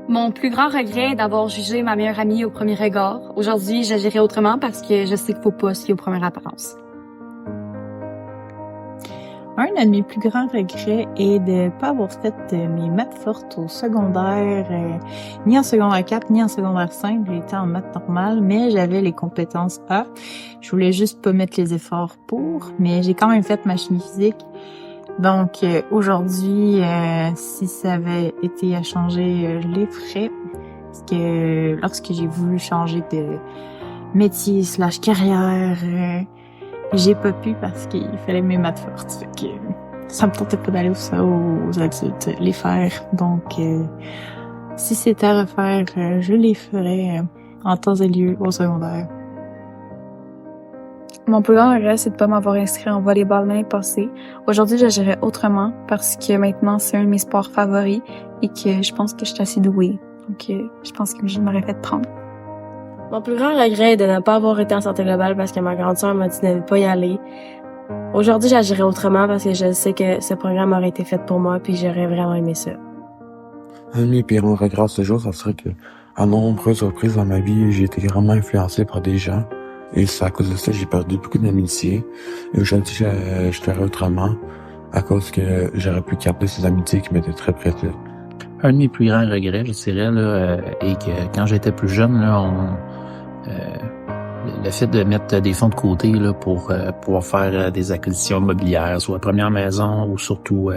Mon plus grand regret est d'avoir jugé ma meilleure amie au premier regard. Aujourd'hui, j'agirai autrement parce que je sais qu'il faut pas se fier aux premières apparences. Un de mes plus grands regrets est de pas avoir fait mes maths fortes au secondaire, ni en secondaire 4, ni en secondaire 5. J'ai été en maths normale, mais j'avais les compétences A. Je voulais juste pas mettre les efforts pour, mais j'ai quand même fait ma chimie physique. Donc aujourd'hui, si ça avait été à changer, je les ferais. Parce que lorsque j'ai voulu changer de métier / carrière, j'ai pas pu parce qu'il fallait mes maths fortes. Fait que ça me tentait pas d'aller aux adultes les faire. Donc si c'était à refaire, je les ferais en temps et lieu au secondaire. Mon plus grand regret, c'est de pas m'avoir inscrit en volleyball l'année passée. Aujourd'hui, j'agirais autrement parce que maintenant, c'est un de mes sports favoris et que je pense que je suis assez douée. Donc, je pense que je m'aurais fait prendre. Mon plus grand regret est de ne pas avoir été en santé globale parce que ma grande sœur m'a dit de ne pas y aller. Aujourd'hui, j'agirais autrement parce que je sais que ce programme aurait été fait pour moi puis j'aurais vraiment aimé ça. Un de mes pires regrets à ce jour, ça serait que, à nombreuses reprises dans ma vie, j'ai été grandement influencé par des gens. Et c'est à cause de ça j'ai perdu beaucoup d'amitiés. Et aujourd'hui, je ferais autrement à cause que j'aurais pu garder ces amitiés qui m'étaient très précieuses. Un de mes plus grands regrets, je dirais, là, est que quand j'étais plus jeune, là, le fait de mettre des fonds de côté là pour pouvoir faire des acquisitions immobilières, soit première maison ou surtout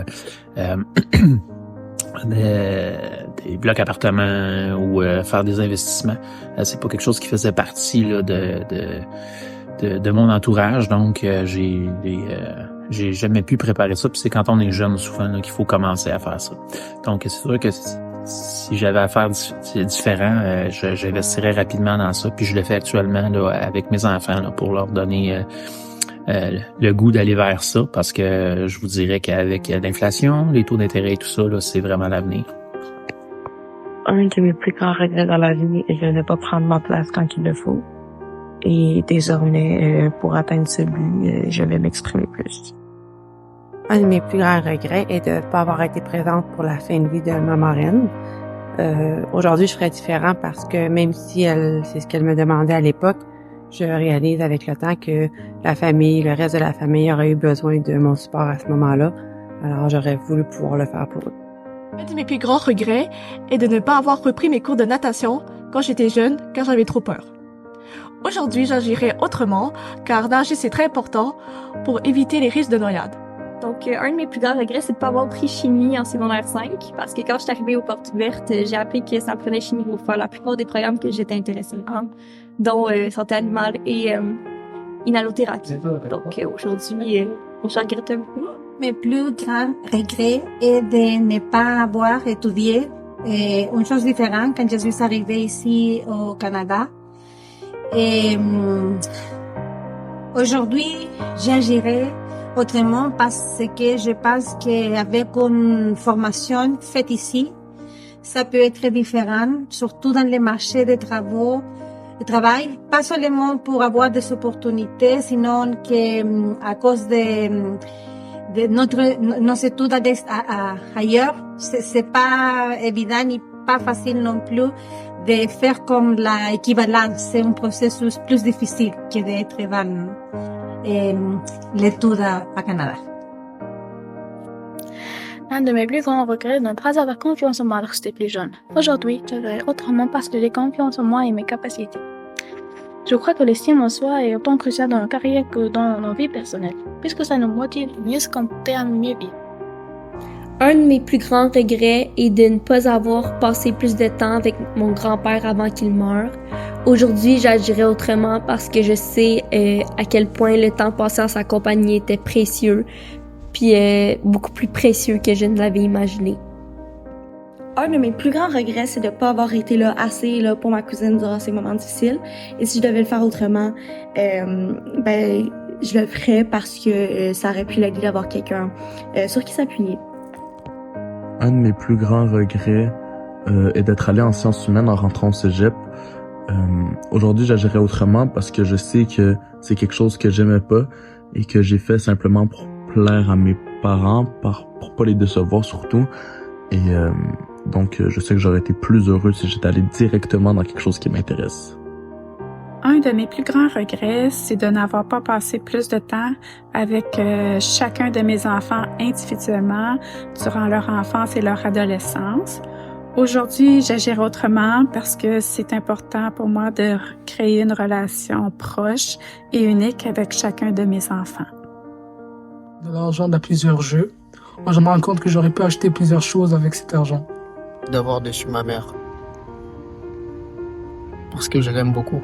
des blocs appartements ou faire des investissements, c'est pas quelque chose qui faisait partie là de mon entourage. Donc j'ai jamais pu préparer ça. Puis c'est quand on est jeune souvent là, qu'il faut commencer à faire ça. Donc c'est sûr que si j'avais à faire différent, j'investirais rapidement dans ça. Puis je le fais actuellement là avec mes enfants là, pour leur donner le goût d'aller vers ça, parce que je vous dirais qu'avec l'inflation, les taux d'intérêt et tout ça, là, c'est vraiment l'avenir. Un de mes plus grands regrets dans la vie est de ne pas prendre ma place quand il le faut. Et désormais, pour atteindre ce but, je vais m'exprimer plus. Un de mes plus grands regrets est de ne pas avoir été présente pour la fin de vie de ma marraine. Aujourd'hui, je ferais différent parce que même si c'est ce qu'elle me demandait à l'époque, je réalise avec le temps que la famille, le reste de la famille aurait eu besoin de mon support à ce moment-là. Alors, j'aurais voulu pouvoir le faire pour eux. Un de mes plus grands regrets est de ne pas avoir repris mes cours de natation quand j'étais jeune, car j'avais trop peur. Aujourd'hui, j'agirai autrement, car nager c'est très important pour éviter les risques de noyade. Donc, un de mes plus grands regrets, c'est de pas avoir pris chimie en secondaire 5, parce que quand je suis arrivée aux portes ouvertes, j'ai appris que ça me prenait chimie pour faire la plupart des programmes que j'étais intéressée en, dont santé animale et inhalothérapie. Donc, aujourd'hui, je regrette un peu. Mes plus grands regrets est de ne pas avoir étudié une chose différente quand je suis arrivée ici au Canada. Et aujourd'hui, j'agirai autrement parce que je pense qu'avec une formation faite ici, ça peut être différent, surtout dans les marchés de travail, pas seulement pour avoir des opportunités, sinon que à cause de nos études ailleurs, c'est pas évident ni pas facile non plus de faire comme l'équivalence. C'est un processus plus difficile que d'être dans l'étude à Canada. Un de mes plus grands regrets est de ne pas avoir confiance en moi lorsque j'étais plus jeune. Aujourd'hui, j'agirai autrement parce que j'ai confiance en moi et mes capacités. Je crois que l'estime en soi est autant cruciale dans nos carrières que dans nos vies personnelles, puisque ça nous motive mieux se compter à mieux vivre. Un de mes plus grands regrets est de ne pas avoir passé plus de temps avec mon grand-père avant qu'il meure. Aujourd'hui, j'agirais autrement parce que je sais à quel point le temps passé en sa compagnie était précieux, puis beaucoup plus précieux que je ne l'avais imaginé. Un de mes plus grands regrets, c'est de ne pas avoir été là assez là pour ma cousine durant ces moments difficiles. Et si je devais le faire autrement, je le ferais parce que ça aurait pu l'aider d'avoir quelqu'un sur qui s'appuyer. Un de mes plus grands regrets est d'être allé en sciences humaines en rentrant au cégep. Aujourd'hui, j'agirais autrement parce que je sais que c'est quelque chose que j'aimais pas et que j'ai fait simplement pour plaire à mes parents, pour pas les décevoir surtout. Et Donc, je sais que j'aurais été plus heureux si j'étais allé directement dans quelque chose qui m'intéresse. Un de mes plus grands regrets, c'est de n'avoir pas passé plus de temps avec chacun de mes enfants individuellement durant leur enfance et leur adolescence. Aujourd'hui, j'agirai autrement parce que c'est important pour moi de créer une relation proche et unique avec chacun de mes enfants. De l'argent dans plusieurs jeux. Moi, je me rends compte que j'aurais pu acheter plusieurs choses avec cet argent. D'avoir déçu ma mère. Parce que je l'aime beaucoup.